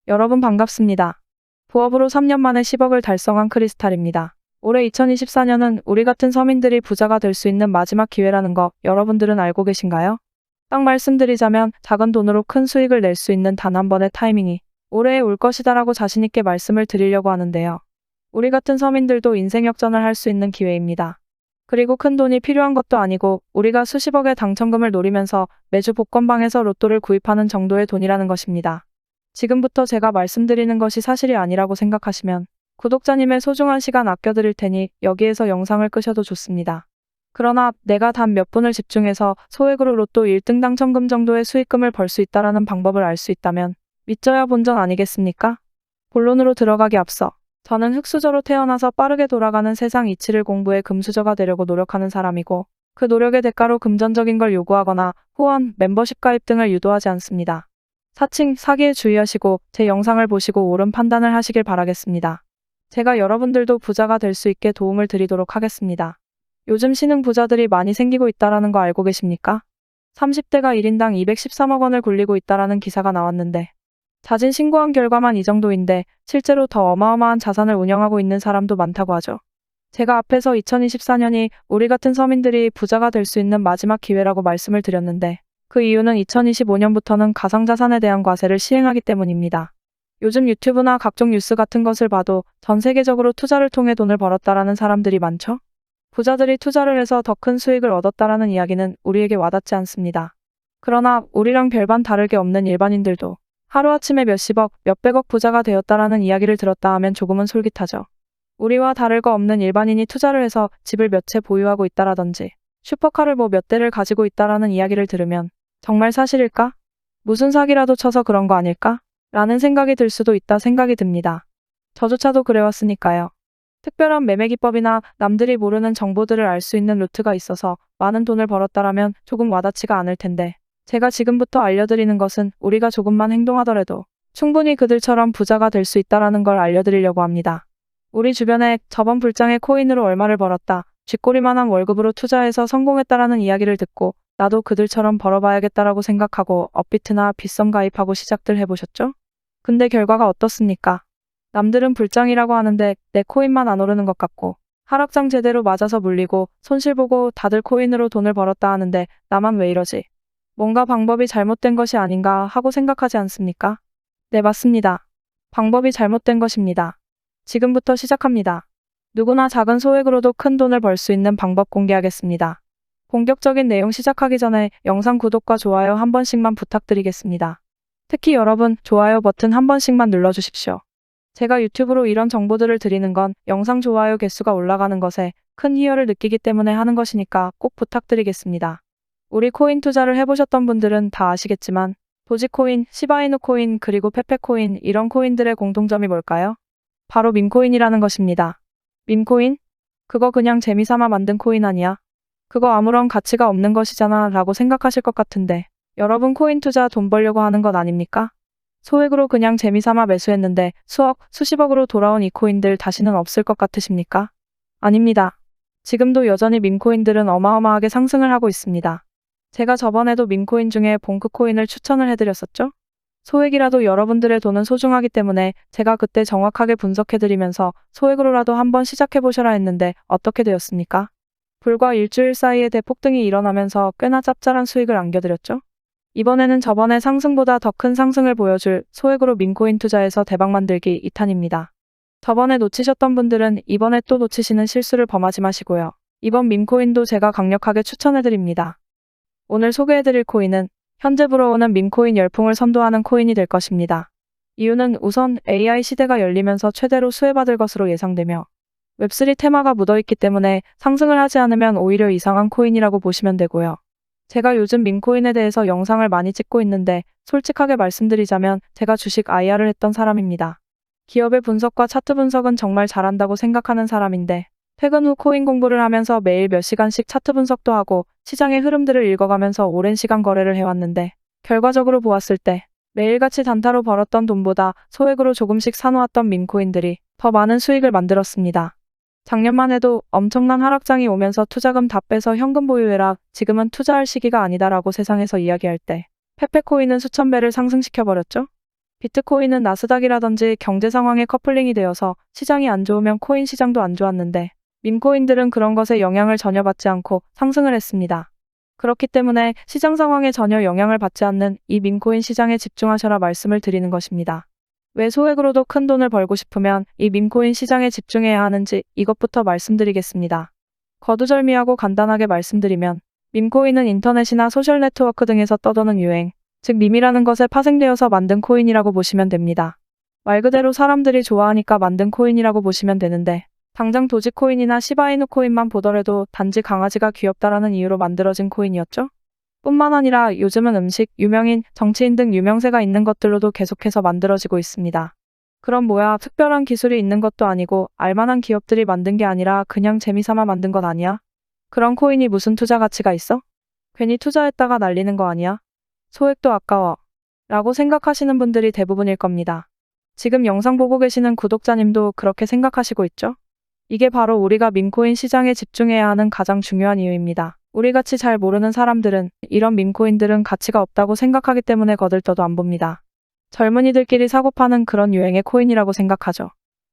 여러분 반갑습니다. 부업으로 3년 만에 10억을 달성한 크리스탈입니다. 올해 2024년은 우리 같은 서민들이 부자가 될 수 있는 마지막 기회라는 거 여러분들은 알고 계신가요? 딱 말씀드리자면 작은 돈으로 큰 수익을 낼 수 있는 단 한 번의 타이밍이 올해에 올 것이다라고 자신있게 말씀을 드리려고 하는데요. 우리 같은 서민들도 인생 역전을 할 수 있는 기회입니다. 그리고 큰 돈이 필요한 것도 아니고 우리가 수십억의 당첨금을 노리면서 매주 복권방에서 로또를 구입하는 정도의 돈이라는 것입니다. 지금부터 제가 말씀드리는 것이 사실이 아니라고 생각하시면 구독자님의 소중한 시간 아껴드릴 테니 여기에서 영상을 끄셔도 좋습니다. 그러나 내가 단 몇 분을 집중해서 소액으로 로또 1등 당첨금 정도의 수익금을 벌 수 있다라는 방법을 알 수 있다면 믿져야 본전 아니겠습니까? 본론으로 들어가기 앞서 저는 흙수저로 태어나서 빠르게 돌아가는 세상 이치를 공부해 금수저가 되려고 노력하는 사람이고 그 노력의 대가로 금전적인 걸 요구하거나 후원, 멤버십 가입 등을 유도하지 않습니다. 사칭, 사기에 주의하시고 제 영상을 보시고 옳은 판단을 하시길 바라겠습니다. 제가 여러분들도 부자가 될 수 있게 도움을 드리도록 하겠습니다. 요즘 신흥 부자들이 많이 생기고 있다라는 거 알고 계십니까? 30대가 1인당 213억 원을 굴리고 있다라는 기사가 나왔는데 자진 신고한 결과만 이 정도인데 실제로 더 어마어마한 자산을 운영하고 있는 사람도 많다고 하죠. 제가 앞에서 2024년이 우리 같은 서민들이 부자가 될 수 있는 마지막 기회라고 말씀을 드렸는데 그 이유는 2025년부터는 가상자산에 대한 과세를 시행하기 때문입니다. 요즘 유튜브나 각종 뉴스 같은 것을 봐도 전 세계적으로 투자를 통해 돈을 벌었다라는 사람들이 많죠? 부자들이 투자를 해서 더 큰 수익을 얻었다라는 이야기는 우리에게 와닿지 않습니다. 그러나 우리랑 별반 다를 게 없는 일반인들도 하루아침에 몇십억, 몇백억 부자가 되었다라는 이야기를 들었다 하면 조금은 솔깃하죠. 우리와 다를 거 없는 일반인이 투자를 해서 집을 몇 채 보유하고 있다라든지 슈퍼카를 몇 대를 가지고 있다라는 이야기를 들으면 정말 사실일까? 무슨 사기라도 쳐서 그런 거 아닐까? 라는 생각이 들 수도 있다 생각이 듭니다. 저조차도 그래왔으니까요. 특별한 매매 기법이나 남들이 모르는 정보들을 알 수 있는 루트가 있어서 많은 돈을 벌었다라면 조금 와닿지가 않을 텐데 제가 지금부터 알려드리는 것은 우리가 조금만 행동하더라도 충분히 그들처럼 부자가 될 수 있다라는 걸 알려드리려고 합니다. 우리 주변에 저번 불장에 코인으로 얼마를 벌었다, 쥐꼬리만한 월급으로 투자해서 성공했다라는 이야기를 듣고 나도 그들처럼 벌어봐야겠다라고 생각하고 업비트나 빗썸 가입하고 시작들 해보셨죠? 근데 결과가 어떻습니까? 남들은 불장이라고 하는데 내 코인만 안 오르는 것 같고 하락장 제대로 맞아서 물리고 손실 보고 다들 코인으로 돈을 벌었다 하는데 나만 왜 이러지? 뭔가 방법이 잘못된 것이 아닌가 하고 생각하지 않습니까? 네, 맞습니다. 방법이 잘못된 것입니다. 지금부터 시작합니다. 누구나 작은 소액으로도 큰 돈을 벌 수 있는 방법 공개하겠습니다. 본격적인 내용 시작하기 전에 영상 구독과 좋아요 한 번씩만 부탁드리겠습니다. 특히 여러분, 좋아요 버튼 한 번씩만 눌러주십시오. 제가 유튜브로 이런 정보들을 드리는 건 영상 좋아요 개수가 올라가는 것에 큰 희열을 느끼기 때문에 하는 것이니까 꼭 부탁드리겠습니다. 우리 코인 투자를 해보셨던 분들은 다 아시겠지만 도지코인, 시바이누 코인, 그리고 페페코인 이런 코인들의 공통점이 뭘까요? 바로 밈코인이라는 것입니다. 밈코인? 그거 그냥 재미삼아 만든 코인 아니야? 그거 아무런 가치가 없는 것이잖아 라고 생각하실 것 같은데 여러분 코인 투자 돈 벌려고 하는 것 아닙니까? 소액으로 그냥 재미삼아 매수했는데 수억, 수십억으로 돌아온 이 코인들 다시는 없을 것 같으십니까? 아닙니다. 지금도 여전히 밈코인들은 어마어마하게 상승을 하고 있습니다. 제가 저번에도 밈코인 중에 봉크코인을 추천을 해드렸었죠? 소액이라도 여러분들의 돈은 소중하기 때문에 제가 그때 정확하게 분석해드리면서 소액으로라도 한번 시작해보셔라 했는데 어떻게 되었습니까? 불과 일주일 사이에 대폭등이 일어나면서 꽤나 짭짤한 수익을 안겨드렸죠? 이번에는 저번에 상승보다 더 큰 상승을 보여줄 소액으로 밈코인 투자에서 대박 만들기 2탄입니다. 저번에 놓치셨던 분들은 이번에 또 놓치시는 실수를 범하지 마시고요. 이번 밈코인도 제가 강력하게 추천해드립니다. 오늘 소개해드릴 코인은 현재 불어오는 밈코인 열풍을 선도하는 코인이 될 것입니다. 이유는 우선 AI 시대가 열리면서 최대로 수혜받을 것으로 예상되며 웹3 테마가 묻어있기 때문에 상승을 하지 않으면 오히려 이상한 코인이라고 보시면 되고요. 제가 요즘 밈코인에 대해서 영상을 많이 찍고 있는데 솔직하게 말씀드리자면 제가 주식 IR을 했던 사람입니다. 기업의 분석과 차트 분석은 정말 잘한다고 생각하는 사람인데 퇴근 후 코인 공부를 하면서 매일 몇 시간씩 차트 분석도 하고 시장의 흐름들을 읽어가면서 오랜 시간 거래를 해왔는데 결과적으로 보았을 때 매일같이 단타로 벌었던 돈보다 소액으로 조금씩 사놓았던 밈코인들이 더 많은 수익을 만들었습니다. 작년만 해도 엄청난 하락장이 오면서 투자금 다 빼서 현금 보유해라, 지금은 투자할 시기가 아니다라고 세상에서 이야기할 때 페페코인은 수천 배를 상승시켜버렸죠? 비트코인은 나스닥이라든지 경제 상황에 커플링이 되어서 시장이 안 좋으면 코인 시장도 안 좋았는데 밈코인들은 그런 것에 영향을 전혀 받지 않고 상승을 했습니다. 그렇기 때문에 시장 상황에 전혀 영향을 받지 않는 이 밈코인 시장에 집중하셔라 말씀을 드리는 것입니다. 왜 소액으로도 큰 돈을 벌고 싶으면 이 밈코인 시장에 집중해야 하는지 이것부터 말씀드리겠습니다. 거두절미하고 간단하게 말씀드리면 밈코인은 인터넷이나 소셜 네트워크 등에서 떠도는 유행, 즉 밈이라는 것에 파생되어서 만든 코인이라고 보시면 됩니다. 말 그대로 사람들이 좋아하니까 만든 코인이라고 보시면 되는데 당장 도지코인이나 시바이누 코인만 보더라도 단지 강아지가 귀엽다라는 이유로 만들어진 코인이었죠. 뿐만 아니라 요즘은 음식, 유명인, 정치인 등 유명세가 있는 것들로도 계속해서 만들어지고 있습니다. 그럼 뭐야, 특별한 기술이 있는 것도 아니고 알만한 기업들이 만든 게 아니라 그냥 재미삼아 만든 것 아니야? 그런 코인이 무슨 투자 가치가 있어? 괜히 투자했다가 날리는 거 아니야? 소액도 아까워. 라고 생각하시는 분들이 대부분일 겁니다. 지금 영상 보고 계시는 구독자님도 그렇게 생각하시고 있죠? 이게 바로 우리가 밈코인 시장에 집중해야 하는 가장 중요한 이유입니다. 우리같이 잘 모르는 사람들은 이런 밈코인들은 가치가 없다고 생각하기 때문에 거들떠도 안 봅니다. 젊은이들끼리 사고 파는 그런 유행의 코인이라고 생각하죠.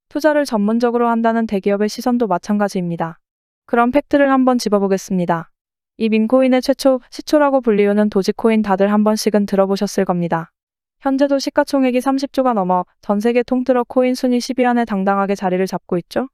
투자를 전문적으로 한다는 대기업의 시선도 마찬가지입니다. 그런 팩트를 한번 짚어보겠습니다. 이 밈코인의 최초 시초라고 불리우는 도지코인 다들 한 번씩은 들어보셨을 겁니다. 현재도 시가총액이 30조가 넘어 전 세계 통틀어 코인 순위 10위 안에 당당하게 자리를 잡고 있죠.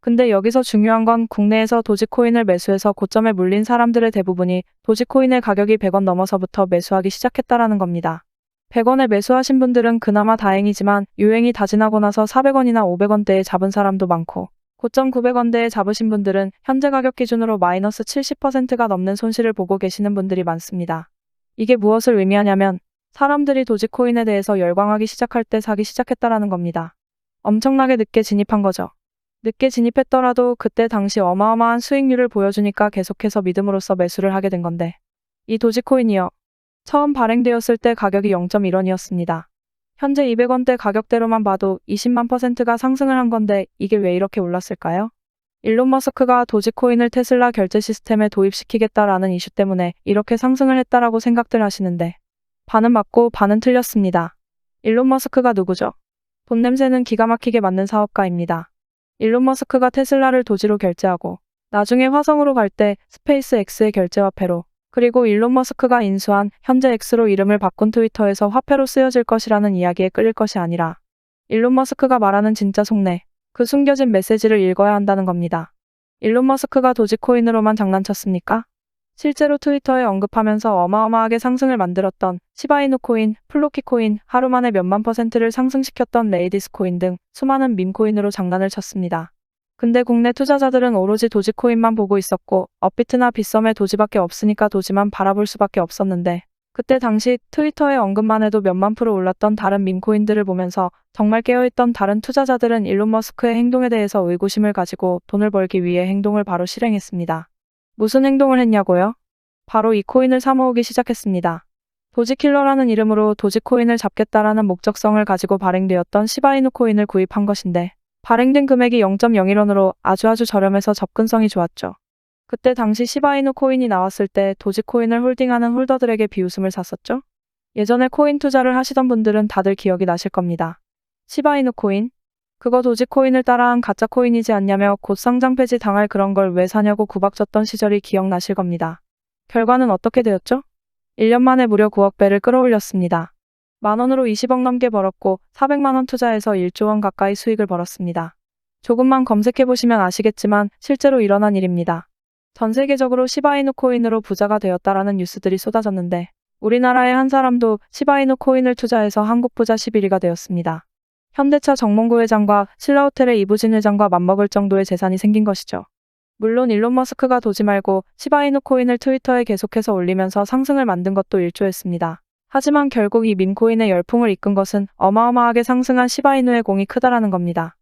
근데 여기서 중요한 건 국내에서 도지코인을 매수해서 고점에 물린 사람들의 대부분이 도지코인의 가격이 100원 넘어서부터 매수하기 시작했다라는 겁니다. 100원에 매수하신 분들은 그나마 다행이지만 유행이 다 지나고 나서 400원이나 500원대에 잡은 사람도 많고 고점 900원대에 잡으신 분들은 현재 가격 기준으로 마이너스 70%가 넘는 손실을 보고 계시는 분들이 많습니다. 이게 무엇을 의미하냐면 사람들이 도지코인에 대해서 열광하기 시작할 때 사기 시작했다라는 겁니다. 엄청나게 늦게 진입한 거죠. 늦게 진입했더라도 그때 당시 어마어마한 수익률을 보여주니까 계속해서 믿음으로써 매수를 하게 된 건데 이 도지코인이요. 처음 발행되었을 때 가격이 0.1원이었습니다. 현재 200원대 가격대로만 봐도 20만 %가 상승을 한 건데 이게 왜 이렇게 올랐을까요? 일론 머스크가 도지코인을 테슬라 결제 시스템에 도입시키겠다라는 이슈 때문에 이렇게 상승을 했다라고 생각들 하시는데 반은 맞고 반은 틀렸습니다. 일론 머스크가 누구죠? 돈 냄새는 기가 막히게 맡는 사업가입니다. 일론 머스크가 테슬라를 도지로 결제하고 나중에 화성으로 갈 때 스페이스 X의 결제화폐로 그리고 일론 머스크가 인수한 현재 X로 이름을 바꾼 트위터에서 화폐로 쓰여질 것이라는 이야기에 끌릴 것이 아니라 일론 머스크가 말하는 진짜 속내, 그 숨겨진 메시지를 읽어야 한다는 겁니다. 일론 머스크가 도지코인으로만 장난쳤습니까? 실제로 트위터에 언급하면서 어마어마하게 상승을 만들었던 시바이누 코인, 플로키 코인, 하루 만에 몇만 %를 상승시켰던 레이디스 코인 등 수많은 밈코인으로 장난을 쳤습니다. 근데 국내 투자자들은 오로지 도지코인만 보고 있었고 업비트나 빗썸에 도지밖에 없으니까 도지만 바라볼 수밖에 없었는데 그때 당시 트위터에 언급만 해도 몇만 % 올랐던 다른 밈코인들을 보면서 정말 깨어있던 다른 투자자들은 일론 머스크의 행동에 대해서 의구심을 가지고 돈을 벌기 위해 행동을 바로 실행했습니다. 무슨 행동을 했냐고요? 바로 이 코인을 사모으기 시작했습니다. 도지킬러라는 이름으로 도지코인을 잡겠다라는 목적성을 가지고 발행되었던 시바이누 코인을 구입한 것인데 발행된 금액이 0.01원으로 아주 저렴해서 접근성이 좋았죠. 그때 당시 시바이누 코인이 나왔을 때 도지코인을 홀딩하는 홀더들에게 비웃음을 샀었죠. 예전에 코인 투자를 하시던 분들은 다들 기억이 나실 겁니다. 시바이누 코인? 그거 도지코인을 따라한 가짜 코인이지 않냐며 곧 상장 폐지 당할 그런 걸 왜 사냐고 구박졌던 시절이 기억나실 겁니다. 결과는 어떻게 되었죠? 1년 만에 무려 9억 배를 끌어올렸습니다. 만원으로 20억 넘게 벌었고 400만원 투자해서 1조 원 가까이 수익을 벌었습니다. 조금만 검색해보시면 아시겠지만 실제로 일어난 일입니다. 전 세계적으로 시바이누 코인으로 부자가 되었다라는 뉴스들이 쏟아졌는데 우리나라의 한 사람도 시바이누 코인을 투자해서 한국 부자 11위가 되었습니다. 현대차 정몽구 회장과 신라호텔의 이부진 회장과 맞먹을 정도의 재산이 생긴 것이죠. 물론 일론 머스크가 도지 말고 시바이누 코인을 트위터에 계속해서 올리면서 상승을 만든 것도 일조했습니다. 하지만 결국 이 밈코인의 열풍을 이끈 것은 어마어마하게 상승한 시바이누의 공이 크다라는 겁니다.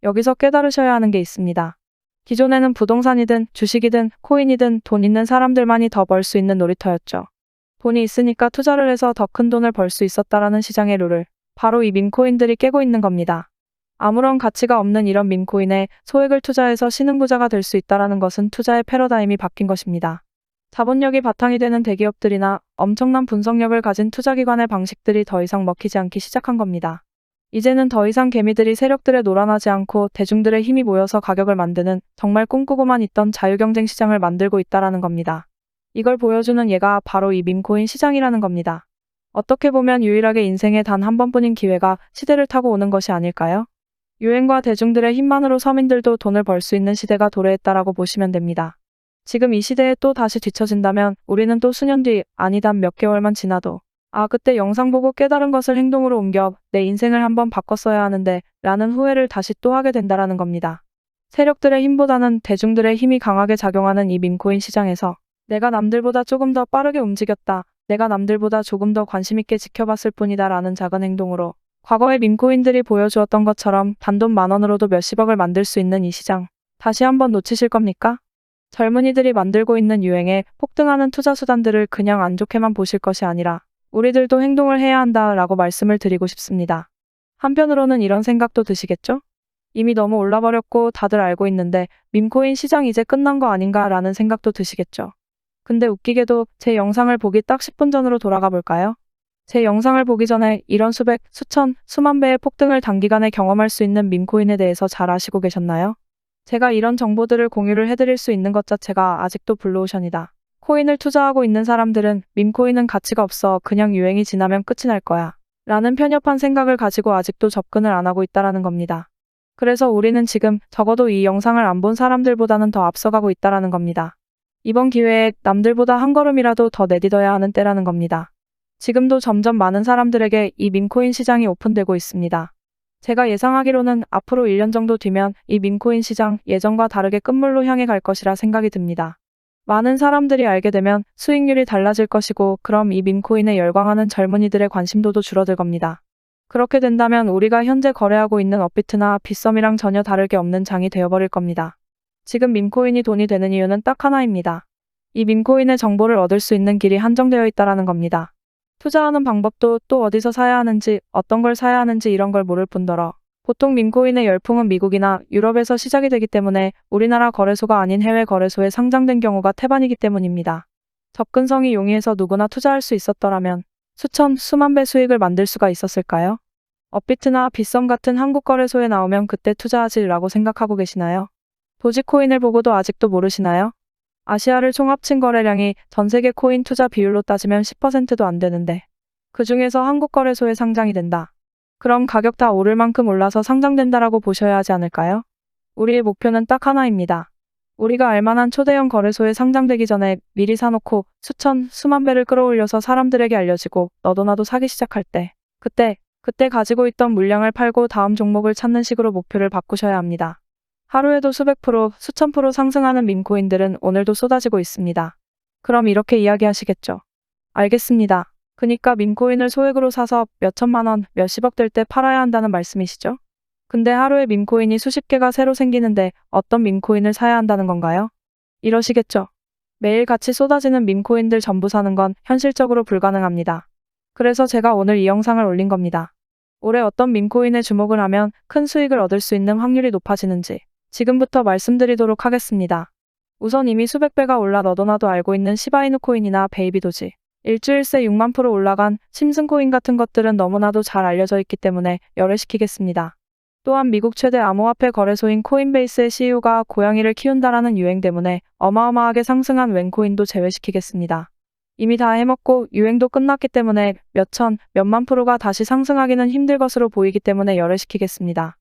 여기서 깨달으셔야 하는 게 있습니다. 기존에는 부동산이든 주식이든 코인이든 돈 있는 사람들만이 더 벌 수 있는 놀이터였죠. 돈이 있으니까 투자를 해서 더 큰 돈을 벌 수 있었다라는 시장의 룰을 바로 이 밈코인들이 깨고 있는 겁니다. 아무런 가치가 없는 이런 밈코인에 소액을 투자해서 신흥부자가 될 수 있다라는 것은 투자의 패러다임이 바뀐 것입니다. 자본력이 바탕이 되는 대기업들이나 엄청난 분석력을 가진 투자기관의 방식들이 더 이상 먹히지 않기 시작한 겁니다. 이제는 더 이상 개미들이 세력들에 놀아나지 않고 대중들의 힘이 모여서 가격을 만드는 정말 꿈꾸고만 있던 자유경쟁 시장을 만들고 있다라는 겁니다. 이걸 보여주는 예가 바로 이 밈코인 시장이라는 겁니다. 어떻게 보면 유일하게 인생에 단 한 번뿐인 기회가 시대를 타고 오는 것이 아닐까요? 유행과 대중들의 힘만으로 서민들도 돈을 벌 수 있는 시대가 도래했다라고 보시면 됩니다. 지금 이 시대에 또 다시 뒤처진다면 우리는 또 수년 뒤, 아니다 몇 개월만 지나도 그때 영상 보고 깨달은 것을 행동으로 옮겨 내 인생을 한번 바꿨어야 하는데 라는 후회를 다시 또 하게 된다라는 겁니다. 세력들의 힘보다는 대중들의 힘이 강하게 작용하는 이 밈코인 시장에서 내가 남들보다 조금 더 빠르게 움직였다. 내가 남들보다 조금 더 관심있게 지켜봤을 뿐이다 라는 작은 행동으로 과거의 밈코인들이 보여주었던 것처럼 단돈 10,000원으로도 몇십억을 만들 수 있는 이 시장. 다시 한번 놓치실 겁니까? 젊은이들이 만들고 있는 유행에 폭등하는 투자 수단들을 그냥 안 좋게만 보실 것이 아니라 우리들도 행동을 해야 한다라고 말씀을 드리고 싶습니다. 한편으로는 이런 생각도 드시겠죠? 이미 너무 올라버렸고 다들 알고 있는데 밈코인 시장 이제 끝난 거 아닌가 라는 생각도 드시겠죠? 근데 웃기게도 제 영상을 보기 딱 10분 전으로 돌아가 볼까요? 제 영상을 보기 전에 이런 수백, 수천, 수만 배의 폭등을 단기간에 경험할 수 있는 밈코인에 대해서 잘 아시고 계셨나요? 제가 이런 정보들을 공유를 해드릴 수 있는 것 자체가 아직도 블루오션이다. 코인을 투자하고 있는 사람들은 밈코인은 가치가 없어 그냥 유행이 지나면 끝이 날 거야 라는 편협한 생각을 가지고 아직도 접근을 안 하고 있다라는 겁니다. 그래서 우리는 지금 적어도 이 영상을 안 본 사람들보다는 더 앞서가고 있다라는 겁니다. 이번 기회에 남들보다 한 걸음이라도 더 내딛어야 하는 때라는 겁니다. 지금도 점점 많은 사람들에게 이 밈코인 시장이 오픈되고 있습니다. 제가 예상하기로는 앞으로 1년 정도 뒤면 이 밈코인 시장 예전과 다르게 끝물로 향해 갈 것이라 생각이 듭니다. 많은 사람들이 알게 되면 수익률이 달라질 것이고 그럼 이 밈코인에 열광하는 젊은이들의 관심도도 줄어들 겁니다. 그렇게 된다면 우리가 현재 거래하고 있는 업비트나 빗썸이랑 전혀 다를 게 없는 장이 되어버릴 겁니다. 지금 밈코인이 돈이 되는 이유는 딱 하나입니다. 이 밈코인의 정보를 얻을 수 있는 길이 한정되어 있다라는 겁니다. 투자하는 방법도 또 어디서 사야 하는지, 어떤 걸 사야 하는지 이런 걸 모를 뿐더러 보통 밈코인의 열풍은 미국이나 유럽에서 시작이 되기 때문에 우리나라 거래소가 아닌 해외 거래소에 상장된 경우가 태반이기 때문입니다. 접근성이 용이해서 누구나 투자할 수 있었더라면 수천, 수만 배 수익을 만들 수가 있었을까요? 업비트나 빗썸 같은 한국 거래소에 나오면 그때 투자하지라고 생각하고 계시나요? 도지코인을 보고도 아직도 모르시나요? 아시아를 총합친 거래량이 전 세계 코인 투자 비율로 따지면 10%도 안 되는데 그 중에서 한국 거래소에 상장이 된다. 그럼 가격 다 오를 만큼 올라서 상장된다라고 보셔야 하지 않을까요? 우리의 목표는 딱 하나입니다. 우리가 알만한 초대형 거래소에 상장되기 전에 미리 사놓고 수천, 수만 배를 끌어올려서 사람들에게 알려지고 너도 나도 사기 시작할 때 그때 가지고 있던 물량을 팔고 다음 종목을 찾는 식으로 목표를 바꾸셔야 합니다. 하루에도 수백 프로, 수천 프로 상승하는 밈코인들은 오늘도 쏟아지고 있습니다. 그럼 이렇게 이야기하시겠죠. 알겠습니다. 그니까 밈코인을 소액으로 사서 몇천만 원, 몇십억 될 때 팔아야 한다는 말씀이시죠? 근데 하루에 밈코인이 수십 개가 새로 생기는데 어떤 밈코인을 사야 한다는 건가요? 이러시겠죠. 매일 같이 쏟아지는 밈코인들 전부 사는 건 현실적으로 불가능합니다. 그래서 제가 오늘 이 영상을 올린 겁니다. 올해 어떤 밈코인에 주목을 하면 큰 수익을 얻을 수 있는 확률이 높아지는지 지금부터 말씀드리도록 하겠습니다. 우선 이미 수백 배가 올라 너도 나도 알고 있는 시바이누 코인이나 베이비도지, 일주일 새 6만 프로 올라간 심슨코인 같은 것들은 너무나도 잘 알려져 있기 때문에 열애시키겠습니다. 또한 미국 최대 암호화폐 거래소인 코인베이스의 CEO가 고양이를 키운다라는 유행 때문에 어마어마하게 상승한 웬코인도 제외시키겠습니다. 이미 다 해먹고 유행도 끝났기 때문에 몇천, 몇만 프로가 다시 상승하기는 힘들 것으로 보이기 때문에 열애시키겠습니다.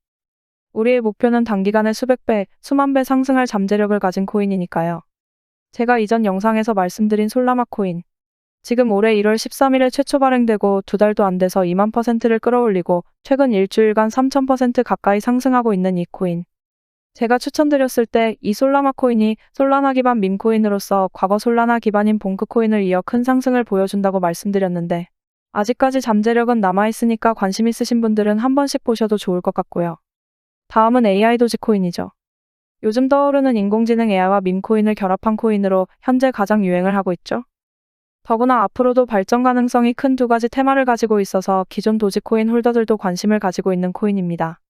우리의 목표는 단기간에 수백 배, 수만 배 상승할 잠재력을 가진 코인이니까요. 제가 이전 영상에서 말씀드린 솔라나 코인. 지금 올해 1월 13일에 최초 발행되고 2달도 안 돼서 2만%를 끌어올리고 최근 일주일간 3000% 가까이 상승하고 있는 이 코인. 제가 추천드렸을 때 이 솔라나 코인이 솔라나 기반 밈코인으로서 과거 솔라나 기반인 봉크 코인을 이어 큰 상승을 보여준다고 말씀드렸는데 아직까지 잠재력은 남아있으니까 관심 있으신 분들은 한 번씩 보셔도 좋을 것 같고요. 다음은 AI 도지코인이죠. 요즘 떠오르는 인공지능 AI와 밈코인을 결합한 코인으로 현재 가장 유행을 하고 있죠. 더구나 앞으로도 발전 가능성이 큰 두 가지 테마를 가지고 있어서 기존 도지코인 홀더들도 관심을 가지고 있는 코인입니다.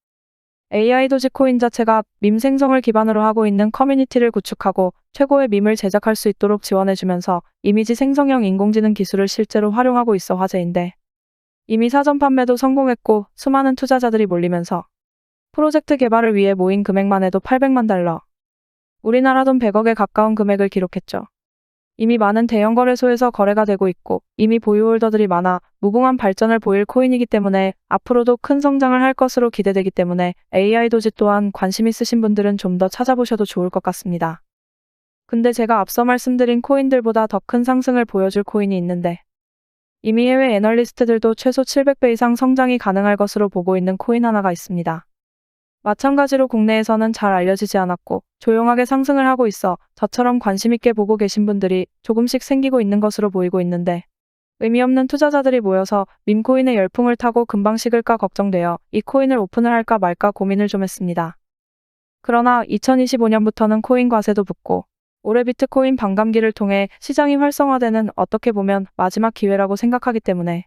AI 도지코인 자체가 밈 생성을 기반으로 하고 있는 커뮤니티를 구축하고 최고의 밈을 제작할 수 있도록 지원해주면서 이미지 생성형 인공지능 기술을 실제로 활용하고 있어 화제인데, 이미 사전 판매도 성공했고 수많은 투자자들이 몰리면서 프로젝트 개발을 위해 모인 금액만 해도 800만 달러, 우리나라 돈 100억에 가까운 금액을 기록했죠. 이미 많은 대형 거래소에서 거래가 되고 있고 이미 보유홀더들이 많아 무궁한 발전을 보일 코인이기 때문에 앞으로도 큰 성장을 할 것으로 기대되기 때문에 AI 도지 또한 관심 있으신 분들은 좀 더 찾아보셔도 좋을 것 같습니다. 근데 제가 앞서 말씀드린 코인들보다 더 큰 상승을 보여줄 코인이 있는데, 이미 해외 애널리스트들도 최소 700배 이상 성장이 가능할 것으로 보고 있는 코인 하나가 있습니다. 마찬가지로 국내에서는 잘 알려지지 않았고 조용하게 상승을 하고 있어 저처럼 관심 있게 보고 계신 분들이 조금씩 생기고 있는 것으로 보이고 있는데, 의미 없는 투자자들이 모여서 밈코인의 열풍을 타고 금방 식을까 걱정되어 이 코인을 오픈을 할까 말까 고민을 좀 했습니다. 그러나 2025년부터는 코인 과세도 붙고 올해 비트코인 반감기를 통해 시장이 활성화되는 어떻게 보면 마지막 기회라고 생각하기 때문에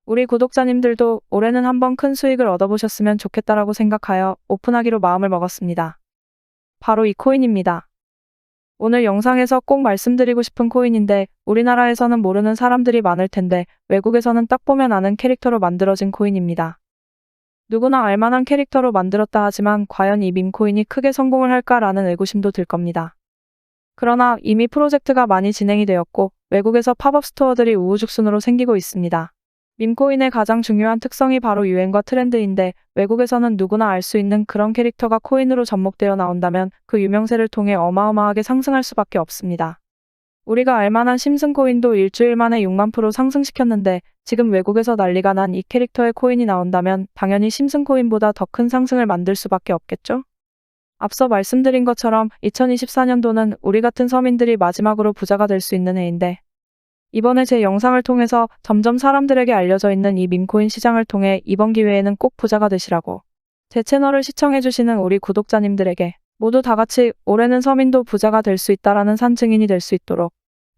우리 구독자님들도 올해는 한번 큰 수익을 얻어보셨으면 좋겠다라고 생각하여 오픈하기로 마음을 먹었습니다. 바로 이 코인입니다. 오늘 영상에서 꼭 말씀드리고 싶은 코인인데 우리나라에서는 모르는 사람들이 많을 텐데 외국에서는 딱 보면 아는 캐릭터로 만들어진 코인입니다. 누구나 알만한 캐릭터로 만들었다 하지만 과연 이 밈코인이 크게 성공을 할까라는 의구심도 들 겁니다. 그러나 이미 프로젝트가 많이 진행이 되었고 외국에서 팝업 스토어들이 우후죽순으로 생기고 있습니다. 밈코인의 가장 중요한 특성이 바로 유행과 트렌드인데 외국에서는 누구나 알 수 있는 그런 캐릭터가 코인으로 접목되어 나온다면 그 유명세를 통해 어마어마하게 상승할 수밖에 없습니다. 우리가 알만한 심슨코인도 일주일 만에 6만% 상승시켰는데 지금 외국에서 난리가 난 이 캐릭터의 코인이 나온다면 당연히 심슨코인보다 더 큰 상승을 만들 수밖에 없겠죠? 앞서 말씀드린 것처럼 2024년도는 우리 같은 서민들이 마지막으로 부자가 될 수 있는 해인데, 이번에 제 영상을 통해서 점점 사람들에게 알려져 있는 이 밈코인 시장을 통해 이번 기회에는 꼭 부자가 되시라고 제 채널을 시청해주시는 우리 구독자님들에게 모두 다 같이 올해는 서민도 부자가 될 수 있다라는 산 증인이 될 수 있도록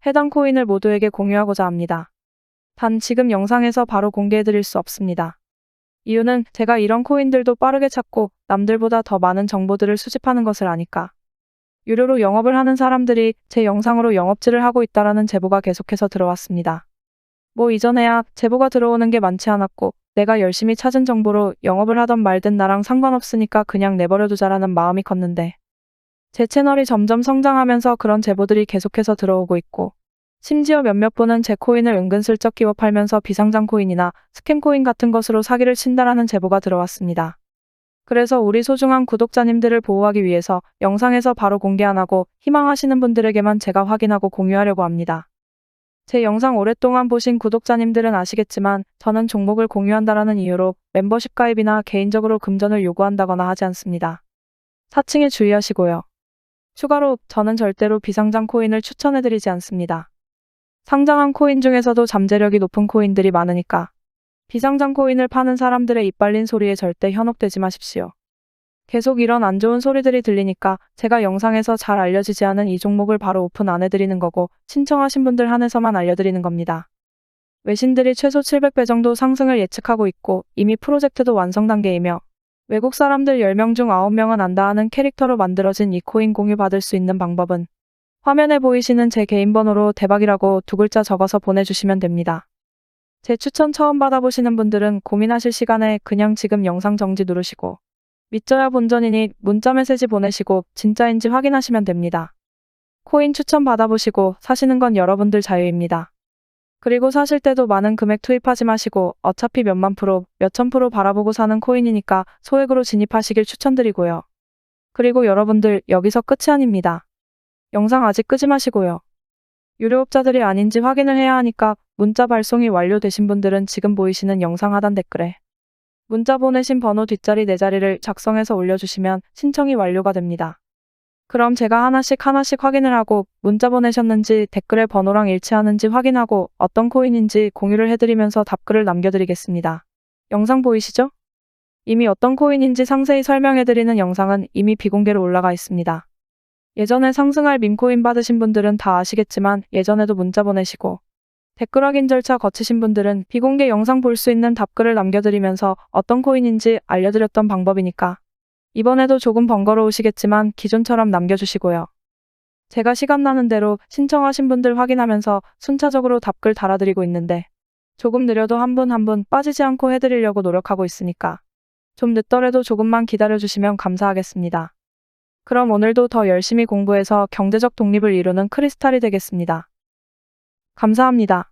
해당 코인을 모두에게 공유하고자 합니다. 단 지금 영상에서 바로 공개해드릴 수 없습니다. 이유는 제가 이런 코인들도 빠르게 찾고 남들보다 더 많은 정보들을 수집하는 것을 아니까. 유료로 영업을 하는 사람들이 제 영상으로 영업질을 하고 있다라는 제보가 계속해서 들어왔습니다. 뭐 이전에야 제보가 들어오는 게 많지 않았고 내가 열심히 찾은 정보로 영업을 하던 말든 나랑 상관없으니까 그냥 내버려두자라는 마음이 컸는데, 제 채널이 점점 성장하면서 그런 제보들이 계속해서 들어오고 있고 심지어 몇몇 분은 제 코인을 은근슬쩍 끼워 팔면서 비상장 코인이나 스캠 코인 같은 것으로 사기를 친다라는 제보가 들어왔습니다. 그래서 우리 소중한 구독자님들을 보호하기 위해서 영상에서 바로 공개 안 하고 희망하시는 분들에게만 제가 확인하고 공유하려고 합니다. 제 영상 오랫동안 보신 구독자님들은 아시겠지만 저는 종목을 공유한다라는 이유로 멤버십 가입이나 개인적으로 금전을 요구한다거나 하지 않습니다. 사칭에 주의하시고요. 추가로 저는 절대로 비상장 코인을 추천해드리지 않습니다. 상장한 코인 중에서도 잠재력이 높은 코인들이 많으니까 비상장 코인을 파는 사람들의 이빨린 소리에 절대 현혹되지 마십시오. 계속 이런 안 좋은 소리들이 들리니까 제가 영상에서 잘 알려지지 않은 이 종목을 바로 오픈 안 해드리는 거고 신청하신 분들 한해서만 알려드리는 겁니다. 외신들이 최소 700배 정도 상승을 예측하고 있고 이미 프로젝트도 완성 단계이며 외국 사람들 10명 중 9명은 안다 하는 캐릭터로 만들어진 이 코인 공유 받을 수 있는 방법은 화면에 보이시는 제 개인 번호로 대박이라고 2글자 적어서 보내주시면 됩니다. 제 추천 처음 받아보시는 분들은 고민하실 시간에 그냥 지금 영상 정지 누르시고 믿져야 본전이니 문자 메시지 보내시고 진짜인지 확인하시면 됩니다. 코인 추천 받아보시고 사시는 건 여러분들 자유입니다. 그리고 사실 때도 많은 금액 투입하지 마시고 어차피 몇만 프로, 몇천 프로 바라보고 사는 코인이니까 소액으로 진입하시길 추천드리고요. 그리고 여러분들 여기서 끝이 아닙니다. 영상 아직 끄지 마시고요. 유료업자들이 아닌지 확인을 해야 하니까 문자 발송이 완료되신 분들은 지금 보이시는 영상 하단 댓글에 문자 보내신 번호 뒷자리 4자리를 작성해서 올려주시면 신청이 완료가 됩니다. 그럼 제가 하나씩 확인을 하고 문자 보내셨는지 댓글에 번호랑 일치하는지 확인하고 어떤 코인인지 공유를 해드리면서 답글을 남겨드리겠습니다. 영상 보이시죠? 이미 어떤 코인인지 상세히 설명해드리는 영상은 이미 비공개로 올라가 있습니다. 예전에 상승할 밈코인 받으신 분들은 다 아시겠지만 예전에도 문자 보내시고 댓글 확인 절차 거치신 분들은 비공개 영상 볼 수 있는 답글을 남겨드리면서 어떤 코인인지 알려드렸던 방법이니까 이번에도 조금 번거로우시겠지만 기존처럼 남겨주시고요. 제가 시간 나는 대로 신청하신 분들 확인하면서 순차적으로 답글 달아드리고 있는데 조금 느려도 한 분 한 분 빠지지 않고 해드리려고 노력하고 있으니까 좀 늦더라도 조금만 기다려주시면 감사하겠습니다. 그럼 오늘도 더 열심히 공부해서 경제적 독립을 이루는 크리스탈이 되겠습니다. 감사합니다.